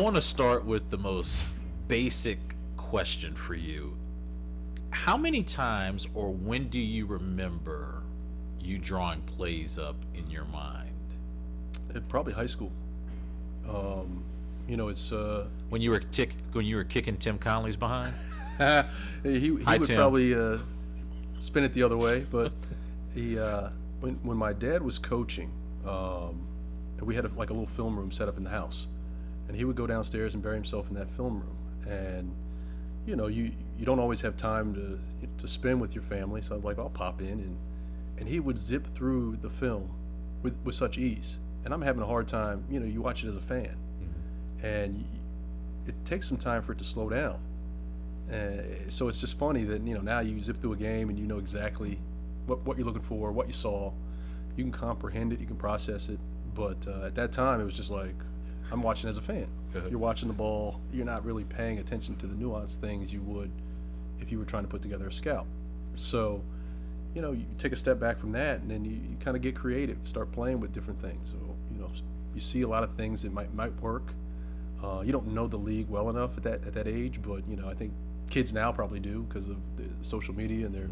want to start with the most basic question for you. How many times or when do you remember you drawing plays up in your mind? Probably high school. It's When you were kicking Tim Conley's behind? he Hi, would Tim. probably spin it the other way, but he when my dad was coaching, we had like a little film room set up in the house, and he would go downstairs and bury himself in that film room. And you don't always have time to spend with your family, so I'm like, I'll pop in, and he would zip through the film with such ease, and I'm having a hard time. You watch it as a fan, and it takes some time for it to slow down. So it's just funny that now you zip through a game and you know exactly what you're looking for, what you saw. You can comprehend it, you can process it, but at that time it was just like I'm watching as a fan. You're watching the ball. You're not really paying attention to the nuanced things you would if you were trying to put together a scout. So you take a step back from that, and then you kind of get creative, start playing with different things. So you see a lot of things that might work. You don't know the league well enough at that age, but I think kids now probably do because of the social media, and they're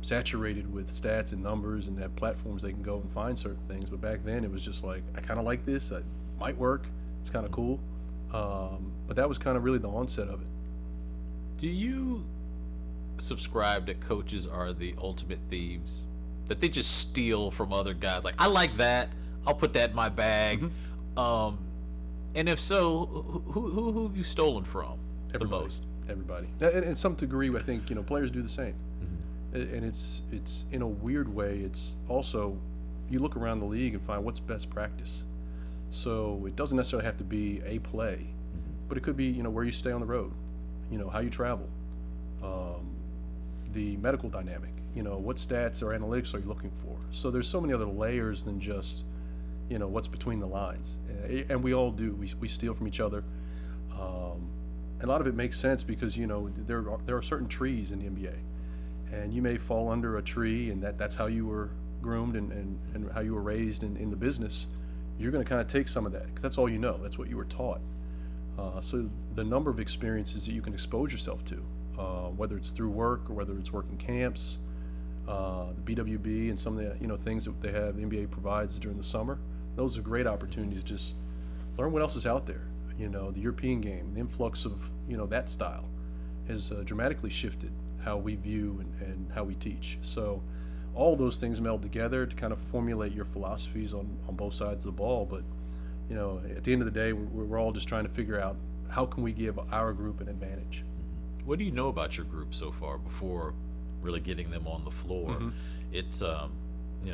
saturated with stats and numbers, and have platforms they can go and find certain things. But back then it was just like, I kind of like this. It might work. It's kind of cool. But that was kind of really the onset of it. Do you subscribe that coaches are the ultimate thieves? That they just steal from other guys? Like, I like that, I'll put that in my bag. And if so, who have you stolen from the most? Everybody. And some degree, I think players do the same. And it's in a weird way. It's also, you look around the league and find what's best practice. So it doesn't necessarily have to be a play, but it could be where you stay on the road, how you travel, the medical dynamic, what stats or analytics are you looking for. So there's so many other layers than just what's between the lines, and we all do. We steal from each other. A lot of it makes sense because there are certain trees in the NBA, and you may fall under a tree, and that's how you were groomed and how you were raised in the business. You're going to kind of take some of that because that's all you know. That's what you were taught. So the number of experiences that you can expose yourself to, whether it's through work or whether it's working camps, the BWB and some of the things that they have, the NBA provides during the summer. Those are great opportunities to just learn what else is out there. The European game, the influx of that style has dramatically shifted how we view and how we teach. So all those things meld together to kind of formulate your philosophies on both sides of the ball. But at the end of the day, we're all just trying to figure out how can we give our group an advantage. What do you know about your group so far before really getting them on the floor? It's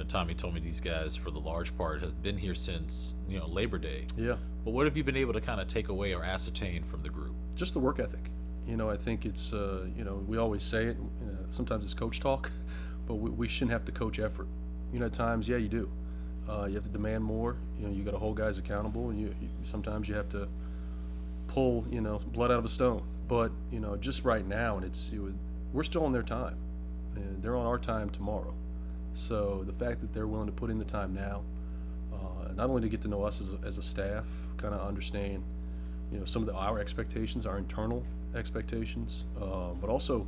Tommy told me these guys for the large part has been here since Labor Day. Yeah. But what have you been able to kind of take away or ascertain from the group? Just the work ethic. I think it's we always say it. Sometimes it's coach talk, but we shouldn't have to coach effort. At times, yeah, you do. You have to demand more. You got to hold guys accountable, and you sometimes you have to pull blood out of a stone. But just right now, and we're still on their time, and they're on our time tomorrow. So the fact that they're willing to put in the time now, not only to get to know us as a staff, kind of understand some of our expectations, our internal expectations, but also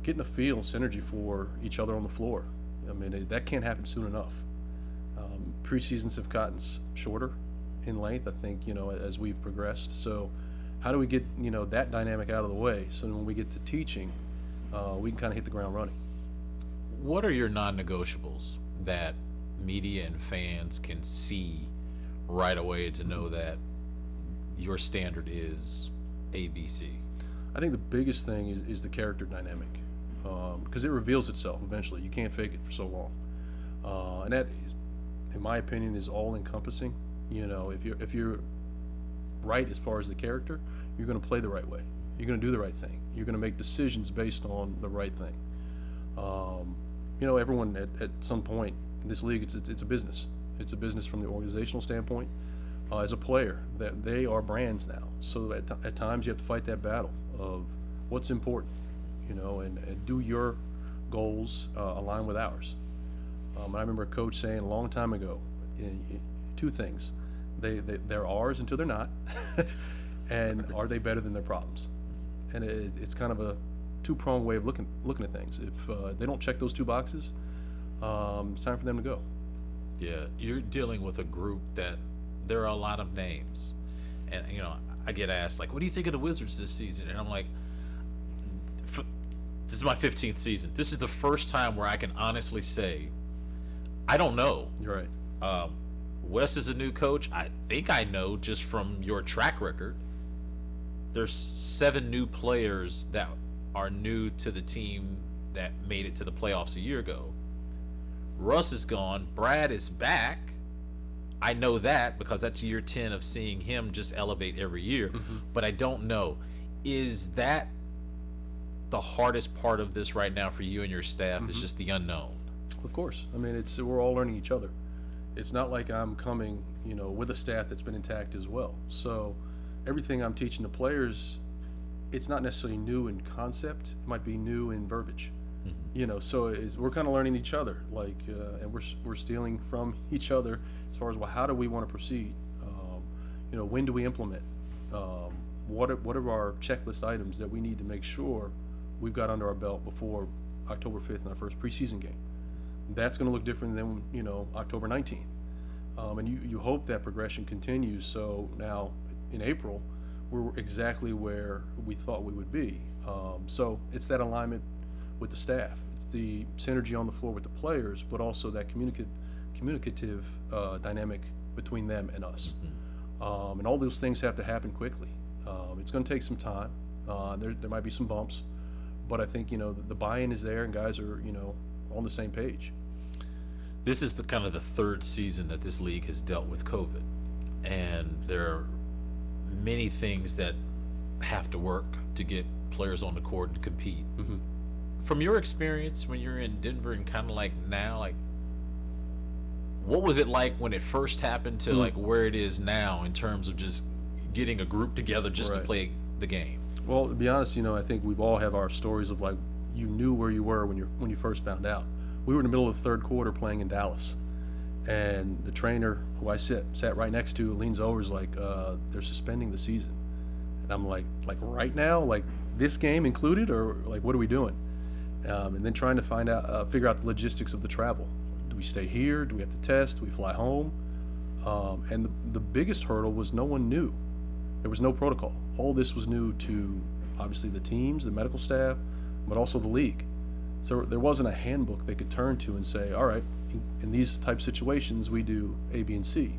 getting a feel, synergy for each other on the floor. I mean, that can't happen soon enough. Preseasons have gotten shorter in length, I think, as we've progressed. So how do we get, that dynamic out of the way so when we get to teaching, we can kind of hit the ground running? What are your non-negotiables that media and fans can see right away to know that your standard is ABC? I think the biggest thing is the character dynamic, because it reveals itself eventually. You can't fake it for so long, and that, in my opinion, is all encompassing. If you're right as far as the character, you're going to play the right way. You're going to do the right thing. You're going to make decisions based on the right thing. Everyone at some point in this league, it's a business. It's a business from the organizational standpoint. As a player, that they are brands now. So at times you have to fight that battle of what's important, and do your goals align with ours. I remember a coach saying a long time ago, two things: they're ours until they're not, and are they better than their problems? And it's kind of a two-pronged way of looking at things. If they don't check those two boxes, it's time for them to go. Yeah, you're dealing with a group that there are a lot of names, and I get asked like, "What do you think of the Wizards this season?" And I'm like, "This is my 15th season. This is the first time where I can honestly say, I don't know." You're right. Wes is a new coach. I think I know just from your track record. There's 7 new players that are new to the team that made it to the playoffs a year ago. Russ is gone. Brad is back. I know that because that's year 10 of seeing him just elevate every year. But I don't know. Is that the hardest part of this right now for you and your staff? Is just the unknown? Of course. I mean, we're all learning each other. It's not like I'm coming, with a staff that's been intact as well. So everything I'm teaching the players, it's not necessarily new in concept. It might be new in verbiage. So we're kind of learning each other, and we're stealing from each other as far as, well, how do we want to proceed? When do we implement? What are our checklist items that we need to make sure we've got under our belt before October 5th in our first preseason game? That's going to look different than October 19th, and you hope that progression continues. So now in April, we're exactly where we thought we would be. So it's that alignment with the staff. It's the synergy on the floor with the players, but also that communicative dynamic between them and us. And all those things have to happen quickly. It's going to take some time. There might be some bumps, but I think the buy-in is there, and guys are on the same page. This is the kind of the third season that this league has dealt with COVID, and there are many things that have to work to get players on the court and compete. From your experience when you're in Denver and kind of like now, like, what was it like when it first happened to like where it is now in terms of just getting a group together just to play the game? Well, to be honest, I think we've all have our stories of like, you knew where you were when you first found out. We were in the middle of the third quarter playing in Dallas, and the trainer who I sat right next to leans over, is like, they're suspending the season. And I'm like right now, like this game included, or like what are we doing? And then trying to figure out the logistics of the travel. Do we stay here? Do we have to test? Do we fly home? And the biggest hurdle was no one knew. There was no protocol. All this was new to obviously the teams, the medical staff, but also the league. So there wasn't a handbook they could turn to and say, all right, in these type situations, we do A, B, and C.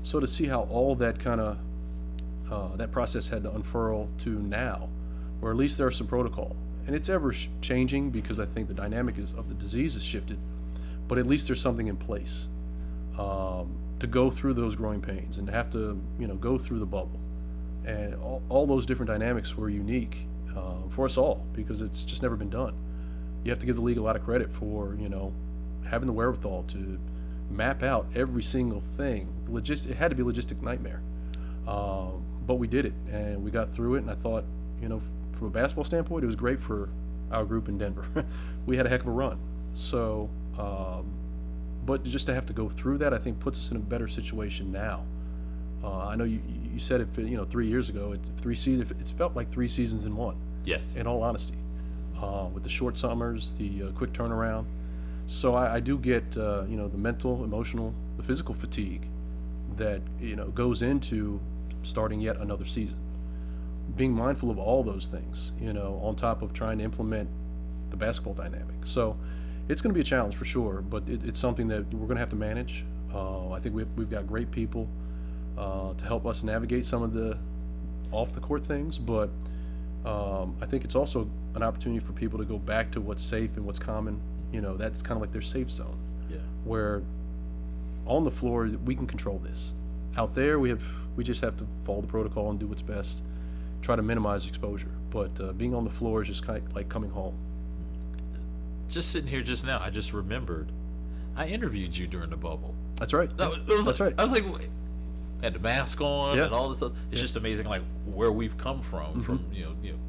So to see how all that kind of, that process had to unfurl to now, where at least there's some protocol. And it's ever changing, because I think the dynamic of the disease has shifted, but at least there's something in place to go through those growing pains and have to, go through the bubble. And all those different dynamics were unique for us all, because it's just never been done. You have to give the league a lot of credit for, having the wherewithal to map out every single thing. It had to be a logistic nightmare. But we did it, and we got through it, and I thought, from a basketball standpoint, it was great for our group in Denver. We had a heck of a run. So, but just to have to go through that, I think puts us in a better situation now. I know you said it, 3 years ago. It's felt like 3 seasons in one. Yes. In all honesty, with the short summers, the quick turnaround. So I do get the mental, emotional, the physical fatigue that goes into starting yet another season. Being mindful of all those things, on top of trying to implement the basketball dynamic. So it's going to be a challenge for sure, but it's something that we're going to have to manage. I think we've got great people to help us navigate some of the off-the-court things, but I think it's also an opportunity for people to go back to what's safe and what's common. That's kind of like their safe zone. Yeah. Where on the floor we can control this. Out there we just have to follow the protocol and do what's best. Try to minimize exposure. But being on the floor is just kind of like coming home. Just sitting here just now, I just remembered I interviewed you during the bubble. That's right. That's right. I was like, had the mask on and all this stuff. It's just amazing, like where we've come from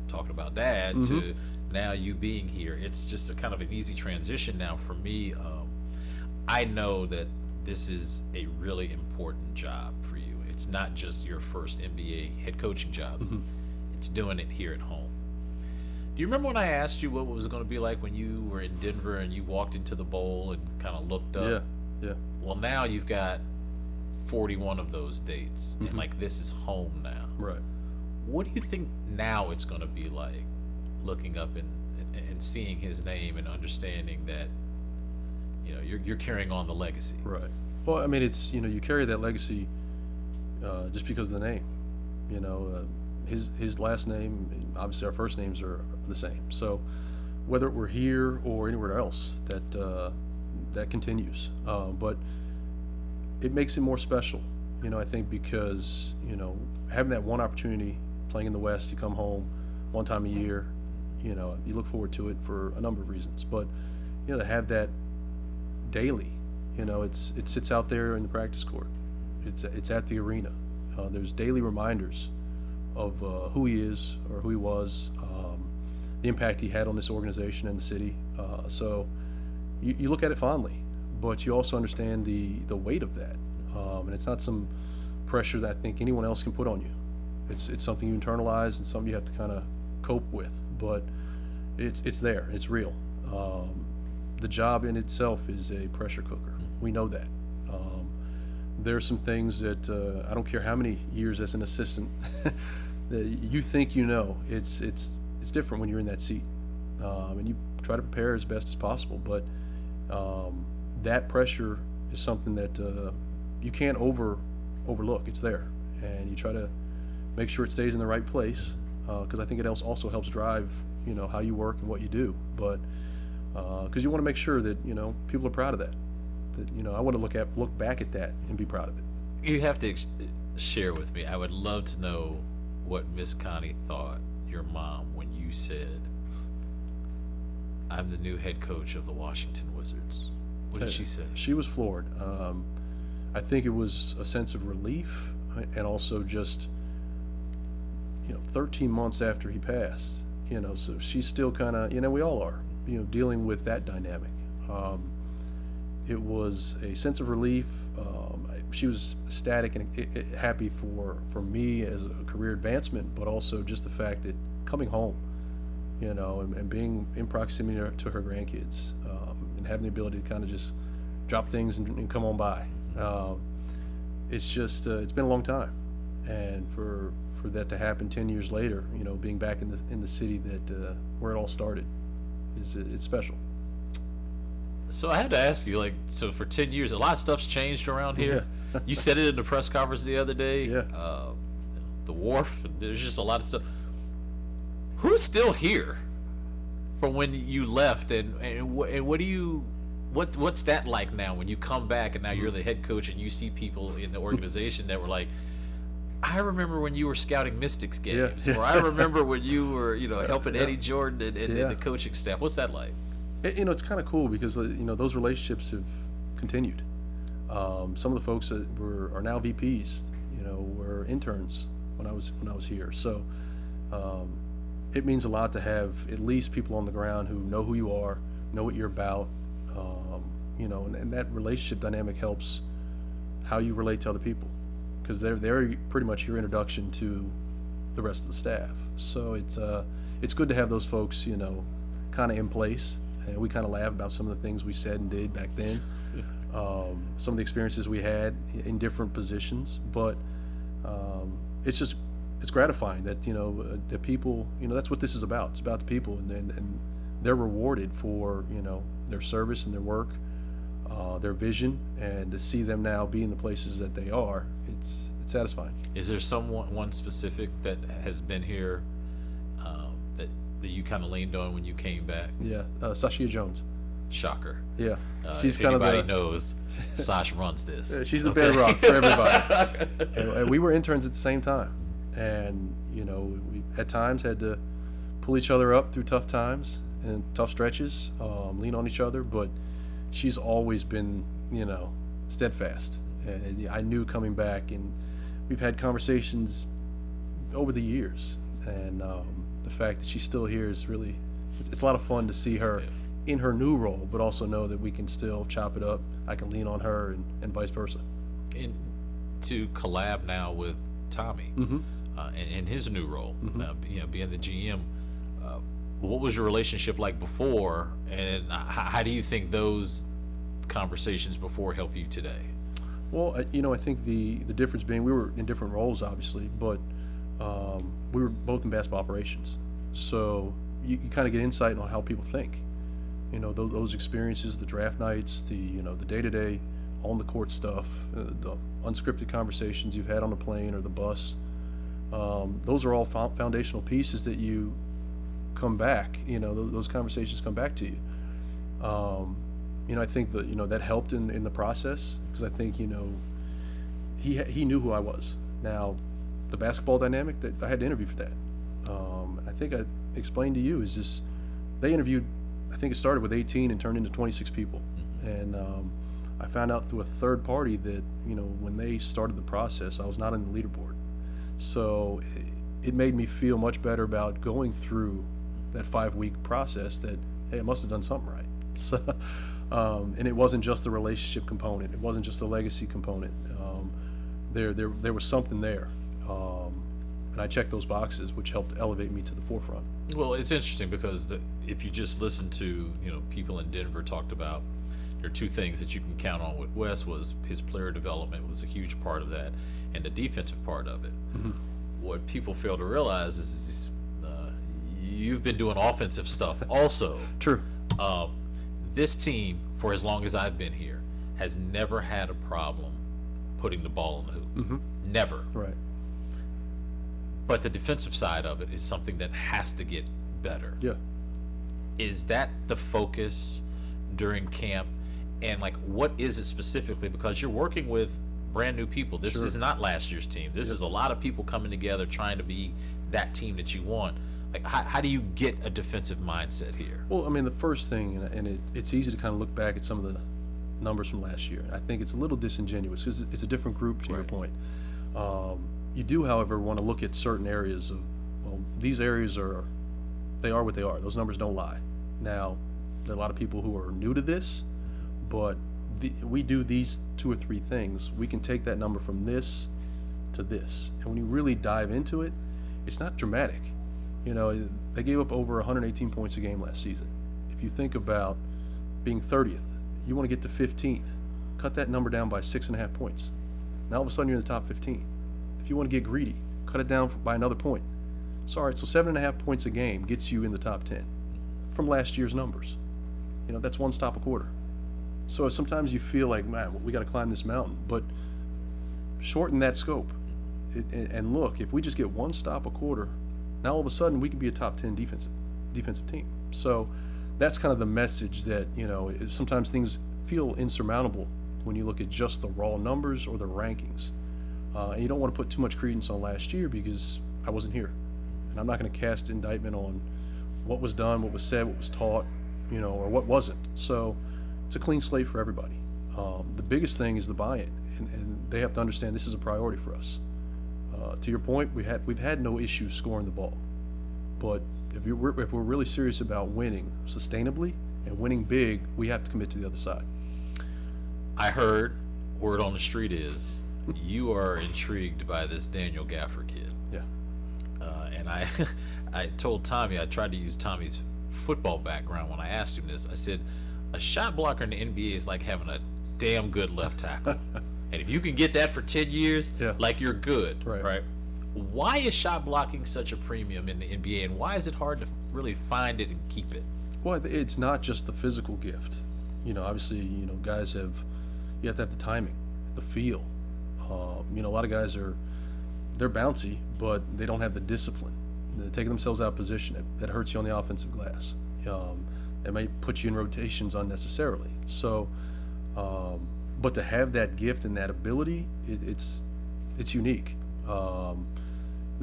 talking about Dad to now you being here. It's just a kind of an easy transition now for me. I know that this is a really important job for you. it's not just your first NBA head coaching job. It's doing it here at home. Do you remember when I asked you what it was going to be like when you were in Denver and you walked into the bowl and kind of looked up? Yeah. Well, now you've got 41 of those dates, and like this is home now. Right. What do you think now it's going to be like, looking up and seeing his name and understanding that, you know, you're carrying on the legacy? Right. Well, I mean, it's, you know, you carry that legacy just because of the name. You know, his last name, obviously our first names are the same. So whether we're here or anywhere else, that continues. But it makes it more special, you know, I think, because, you know, having that one opportunity playing in the West, you come home one time a year, you know, you look forward to it for a number of reasons. But, you know, to have that daily, you know, it sits out there in the practice court. It's at the arena. There's daily reminders of who he is or who he was, the impact he had on this organization and the city. So you look at it fondly, but you also understand the weight of that. And it's not some pressure that I think anyone else can put on you. It's something you internalize and something you have to kind of cope with, but it's there. It's real. The job in itself is a pressure cooker. We know that. There's some things that I don't care how many years as an assistant that you think you know. It's different when you're in that seat, and you try to prepare as best as possible. But that pressure is something that you can't overlook. It's there, and you try to make sure it stays in the right place, because I think it also helps drive, you know, how you work and what you do. But because you want to make sure that, you know, people are proud of that. That, you know, I want to look back at that and be proud of it. You have to share with me. I would love to know what Miss Connie thought, your mom, when you said, "I'm the new head coach of the Washington Wizards." What did she say? She was floored. I think it was a sense of relief, and also just, you know, 13 months after he passed, you know, so she's still kind of, you know, we all are, you know, dealing with that dynamic. It was a sense of relief. She was ecstatic and happy for me as a career advancement, but also just the fact that coming home, you know, and being in proximity to her grandkids, and having the ability to kind of just drop things and come on by. It's just it's been a long time, and for that to happen 10 years later, you know, being back in the city that where it all started, it's special. So I had to ask you, like, so for 10 years, a lot of stuff's changed around here. Yeah. You said it in the press conference the other day. Yeah. The wharf, there's just a lot of stuff. Who's still here from when you left, and what do you, what's that like now when you come back and now you're the head coach and you see people in the organization that were like, I remember when you were scouting Mystics games, or I remember when you were, you know, helping Eddie Jordan and the coaching staff. What's that like? You know, it's kind of cool because, you know, those relationships have continued. Some of the folks that are now VPs, you know, were interns when I was here. So it means a lot to have at least people on the ground who know who you are, know what you're about, you know, and that relationship dynamic helps how you relate to other people, because they're pretty much your introduction to the rest of the staff. So it's good to have those folks, you know, kind of in place. And we kind of laugh about some of the things we said and did back then, some of the experiences we had in different positions. But it's gratifying that, you know, the people, you know, that's what this is about. It's about the people, and they're rewarded for, you know, their service and their work, their vision, and to see them now be in the places that they are, it's satisfying. Is there one specific that has been here that you kind of leaned on when you came back? Yeah, Sashia Jones. Shocker. Yeah, she's if kind anybody of knows, Sash runs this. She's the bedrock for everybody. And we were interns at the same time, and, you know, we at times had to pull each other up through tough times and tough stretches, lean on each other. But she's always been, you know, steadfast. And I knew coming back, and we've had conversations over the years, and the fact that she's still here is really, it's a lot of fun to see her in her new role, but also know that we can still chop it up. I can lean on her, and vice versa. And to collab now with Tommy in his new role, being the GM. What was your relationship like before, and how do you think those conversations before help you today? Well, I think the difference being we were in different roles, obviously, but we were both in basketball operations. So you kind of get insight on how people think. Those experiences, the draft nights, the day-to-day on the court stuff, the unscripted conversations you've had on the plane or the bus. Those are all foundational pieces that you come back. Those conversations come back to you. I think that helped in the process, because I think he knew who I was. Now, the basketball dynamic, that I had to interview for that. I think I explained to you is this: they interviewed. I think it started with 18 and turned into 26 people, and I found out through a third party that when they started the process, I was not on the leaderboard. So it made me feel much better about going through that 5-week process. That, hey, I must have done something right. So, and it wasn't just the relationship component. It wasn't just the legacy component. There was something there, and I checked those boxes, which helped elevate me to the forefront. Well, it's interesting because if you just listen to people in Denver talked about, there are two things that you can count on with Wes. Was his player development was a huge part of that, and the defensive part of it. What people fail to realize is you've been doing offensive stuff also. True. This team, for as long as I've been here, has never had a problem putting the ball in the hoop. Never. Right. But the defensive side of it is something that has to get better. Yeah. Is that the focus during camp? And what is it specifically? Because you're working with brand new people. This is not last year's team. This is a lot of people coming together trying to be that team that you want. How do you get a defensive mindset here? Well, I mean, the first thing, and it's easy to kind of look back at some of the numbers from last year. I think it's a little disingenuous because it's a different group, to your point. You do, however, want to look at certain areas of, these areas are what they are. Those numbers don't lie. Now, there are a lot of people who are new to this, but we do these 2 or 3 things. We can take that number from this to this. And when you really dive into it, it's not dramatic. They gave up over 118 points a game last season. If you think about being 30th, you want to get to 15th. Cut that number down by 6.5 points. Now all of a sudden you're in the top 15. If you want to get greedy, cut it down by another point. So 7.5 points a game gets you in the top 10 from last year's numbers. That's 1 stop a quarter. So sometimes you feel like, man, we got to climb this mountain, but shorten that scope. And look, if we just get 1 stop a quarter, now all of a sudden we could be a top 10 defensive team. So that's kind of the message that, sometimes things feel insurmountable when you look at just the raw numbers or the rankings. And you don't want to put too much credence on last year because I wasn't here. And I'm not going to cast indictment on what was done, what was said, what was taught, or what wasn't. So it's a clean slate for everybody. The biggest thing is the buy-in, and they have to understand this is a priority for us. To your point, we've had no issue scoring the ball, but if we're really serious about winning sustainably and winning big, we have to commit to the other side. I heard word on the street is you are intrigued by this Daniel Gaffer kid. Yeah. And I told Tommy, I tried to use Tommy's football background when I asked him this. I said, a shot blocker in the NBA is like having a damn good left tackle. And if you can get that for 10 years, you're good, right? Why is shot blocking such a premium in the NBA, and why is it hard to really find it and keep it? Well, it's not just the physical gift. Obviously, guys you have to have the timing, the feel. A lot of guys they're bouncy, but they don't have the discipline. They're taking themselves out of position. That hurts you on the offensive glass. It may put you in rotations unnecessarily. So, but to have that gift and that ability, it's unique.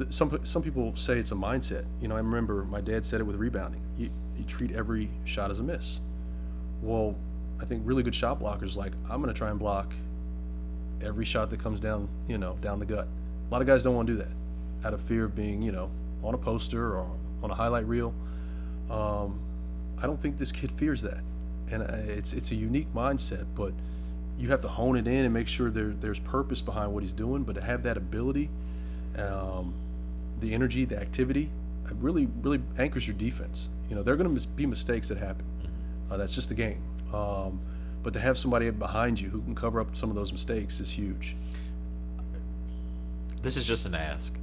Some people say it's a mindset. I remember my dad said it with rebounding. You treat every shot as a miss. Well, I think really good shot blockers I'm going to try and block every shot that comes down, down the gut. A lot of guys don't want to do that out of fear of being, on a poster or on a highlight reel. I don't think this kid fears that, and it's a unique mindset. But you have to hone it in and make sure there's purpose behind what he's doing. But to have that ability, the energy, the activity, it really anchors your defense. You know, there are going to be mistakes that happen. That's just the game. But to have somebody behind you who can cover up some of those mistakes is huge. This is just an ask.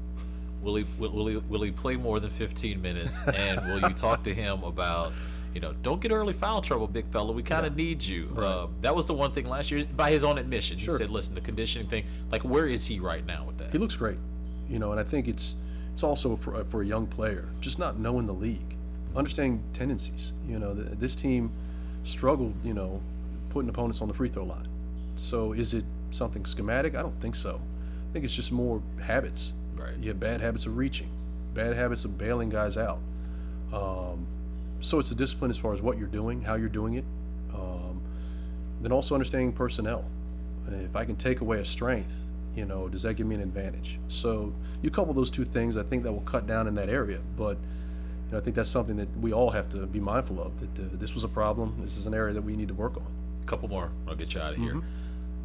Will he play more than 15 minutes? And will you talk to him about, don't get early foul trouble, big fella. We kind of need you. Right. That was the one thing last year, by his own admission. He Sure. said, listen, the conditioning thing, like, where is he right now with that? He looks great, and I think it's also for a young player, just not knowing the league, understanding tendencies. This team struggled, putting opponents on the free throw line. So is it something schematic? I don't think so. I think it's just more habits. Right. You have bad habits of reaching, bad habits of bailing guys out. So it's a discipline as far as what you're doing, how you're doing it. Then also understanding personnel. If I can take away a strength, does that give me an advantage? So you couple those two things, I think that will cut down in that area. But I think that's something that we all have to be mindful of, that this was a problem. This is an area that we need to work on. A couple more. I'll get you out of here.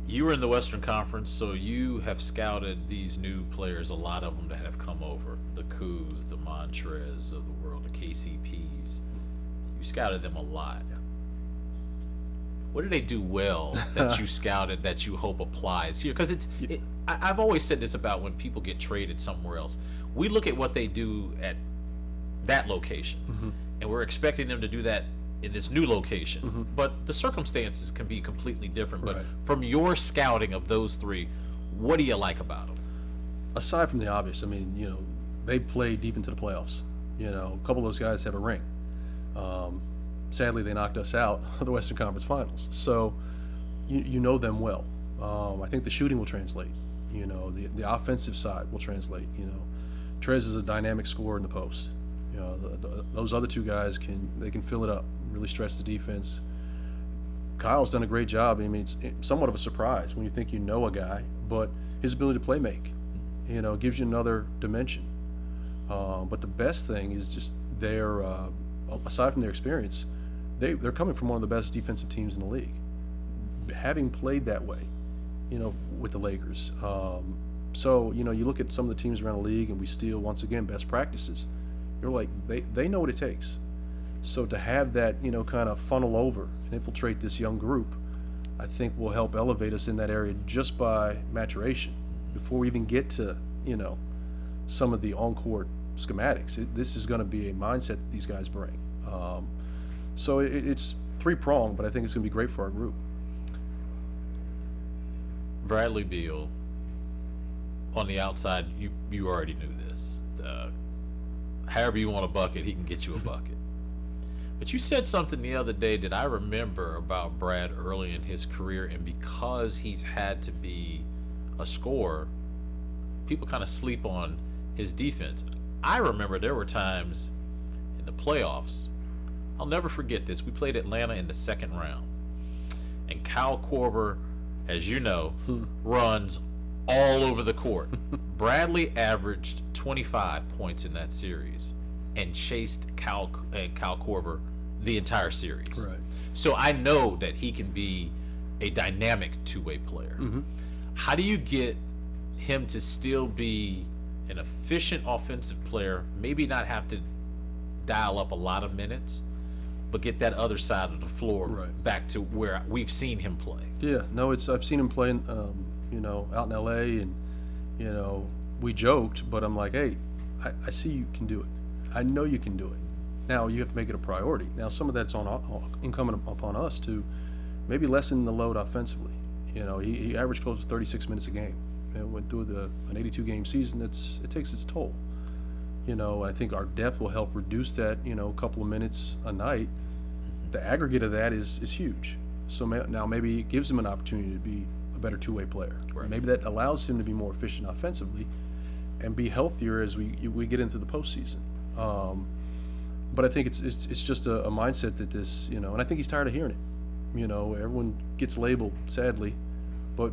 You were in the Western Conference, so you have scouted these new players, a lot of them that have come over, the Kuz, the Montrez of the world, the KCPs. You scouted them a lot. What do they do well that you scouted that you hope applies here? Because I've always said this about when people get traded somewhere else. We look at what they do at that location, and we're expecting them to do that in this new location, but the circumstances can be completely different. But Right. from your scouting of those three, what do you like about them? Aside from the obvious, they play deep into the playoffs. A couple of those guys have a ring. Sadly, they knocked us out of the Western Conference Finals. So you know them well. I think the shooting will translate. The offensive side will translate. Trez is a dynamic scorer in the post. Those other two guys can fill it up, really stretch the defense. Kyle's done a great job. It's somewhat of a surprise when you think you know a guy, but his ability to play make, gives you another dimension. But the best thing is just aside from their experience, they're coming from one of the best defensive teams in the league, having played that way, with the Lakers. So you look at some of the teams around the league, and we steal once again best practices. You're like, they know what it takes. So to have that, kind of funnel over and infiltrate this young group, I think will help elevate us in that area just by maturation before we even get to, some of the on-court schematics. This is going to be a mindset that these guys bring. So it's three-pronged, but I think it's going to be great for our group. Bradley Beal, on the outside, you already knew this. However you want a bucket, he can get you a bucket. But you said something the other day that I remember about Brad early in his career, and because he's had to be a scorer, people kind of sleep on his defense. I remember there were times in the playoffs, I'll never forget this, we played Atlanta in the second round, and Kyle Korver, as you know, runs all over the court. Bradley averaged 25 points in that series and chased Kyle Korver the entire series. Right. So I know that he can be a dynamic two-way player. How do you get him to still be an efficient offensive player, maybe not have to dial up a lot of minutes, but get that other side of the floor back to where we've seen him play? Yeah, no, I've seen him play, out in LA, and we joked, but I'm like, hey, I see you can do it. I know you can do it. Now you have to make it a priority. Now some of that's incumbent upon us to maybe lessen the load offensively. He averaged close to 36 minutes a game, and went through an 82-game season. It takes its toll. I think our depth will help reduce that. A couple of minutes a night. The aggregate of that is huge. So now maybe it gives him an opportunity to be a better two-way player. Right. Maybe that allows him to be more efficient offensively and be healthier as we get into the postseason. But I think it's just a mindset that this, and I think he's tired of hearing it. Everyone gets labeled, sadly, but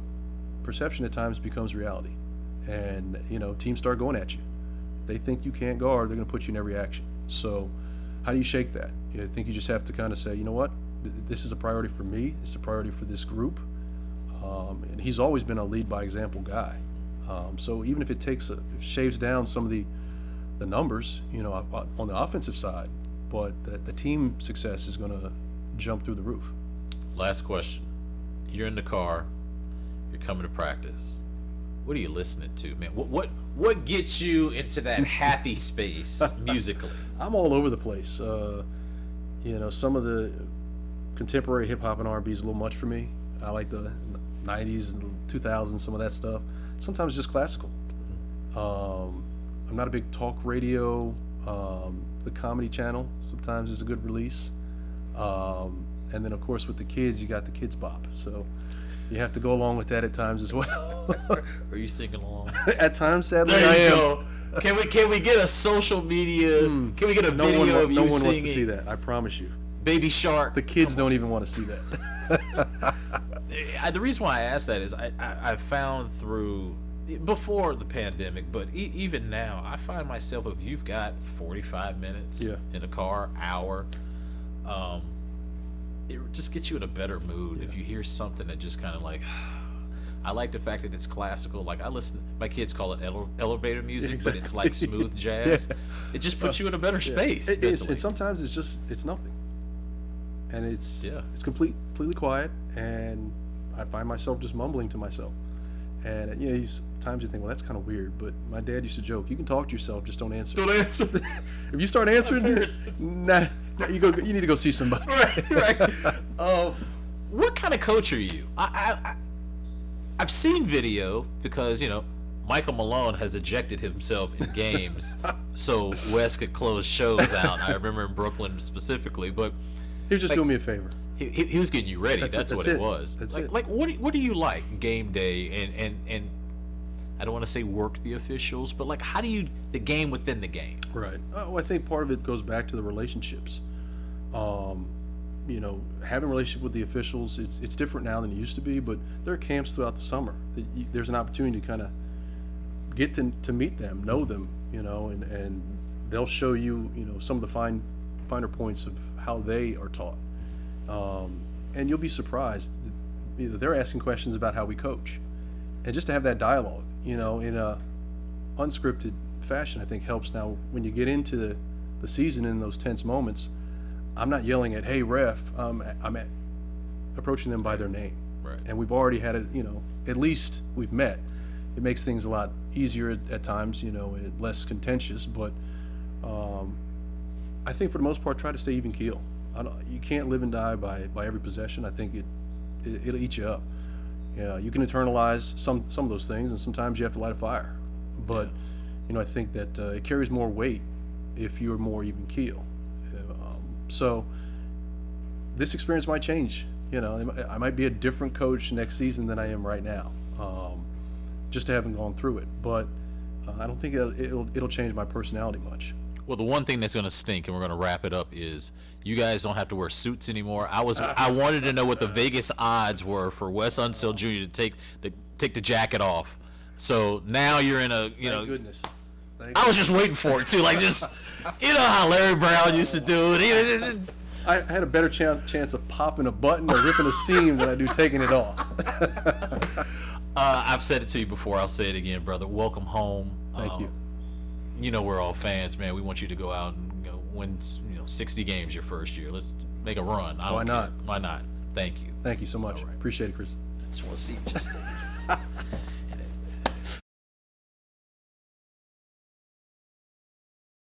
perception at times becomes reality. And, teams start going at you. If they think you can't guard, they're going to put you in every action. So how do you shake that? I think you just have to kind of say, you know what, this is a priority for me. It's a priority for this group. And he's always been a lead by example guy. So even if it shaves down some of the numbers, on the offensive side, but the team success is going to jump through the roof. Last question. You're in the car. You're coming to practice. What are you listening to, man? What gets you into that happy space musically? I'm all over the place. Some of the contemporary hip hop and R&B is a little much for me. I like the 90s and 2000s, some of that stuff. Sometimes just classical. I'm not a big talk radio. The Comedy Channel sometimes is a good release. And then, of course, with the kids, you got the Kids Bop. So you have to go along with that at times as well. Are you singing along? At times, sadly, There I you am. go. Can we get a social media? Can we get a No video one, of no you one singing wants to see that. I promise you. Baby Shark? The kids don't even want to see that. The reason why I asked that is I found through before the pandemic, but even now, I find myself, if you've got 45 minutes in a car, hour, it just gets you in a better mood if you hear something that just kind of like. I like the fact that it's classical. Like my kids call it elevator music, but it's like smooth jazz. It just puts you in a better space. And sometimes it's nothing, and it's completely quiet, and I find myself just mumbling to myself. And times you think, well, that's kind of weird, but my dad used to joke, you can talk to yourself, just don't answer. Don't answer. If you start answering, nah, you need to go see somebody. Right. What kind of coach are you? I've seen video because Michael Malone has ejected himself in games so Wes could close shows out. I remember in Brooklyn specifically, but he was just doing me a favor. He was getting you ready. That's what it was. That's like what do you like game day and I don't want to say work the officials, but like how do you the game within the game? Right. I think part of it goes back to the relationships. Having a relationship with the officials, it's different now than it used to be, but there are camps throughout the summer. There's an opportunity to kind of get to meet them, know them, and they'll show you, some of the finer points of how they are taught. And you'll be surprised. They're asking questions about how we coach. And just to have that dialogue, in a unscripted fashion, I think helps. Now, when you get into the season in those tense moments, I'm not yelling at, hey, ref. I'm approaching them by their name. Right. And we've already had it, at least we've met. It makes things a lot easier at times, and less contentious. But I think for the most part, try to stay even keel. You can't live and die by every possession. I think it'll eat you up. You can internalize some of those things, and sometimes you have to light a fire. But I think that it carries more weight if you're more even keel. So this experience might change. I might be a different coach next season than I am right now, just to having gone through it. But I don't think it'll change my personality much. Well, the one thing that's going to stink, and we're going to wrap it up, is you guys don't have to wear suits anymore. I wanted to know what the Vegas odds were for Wes Unseld Jr. to take the jacket off. So now you're in a Thank goodness. I was just waiting for it too, like just how Larry Brown used to do it. I had a better chance of popping a button or ripping a seam than I do taking it off. I've said it to you before. I'll say it again, brother. Welcome home. Thank you. We're all fans, man. We want you to go out and win 60 games your first year. Let's make a run. Why not? Why not? Thank you. Thank you so much. All right. Appreciate it, Chris. I just want to see you just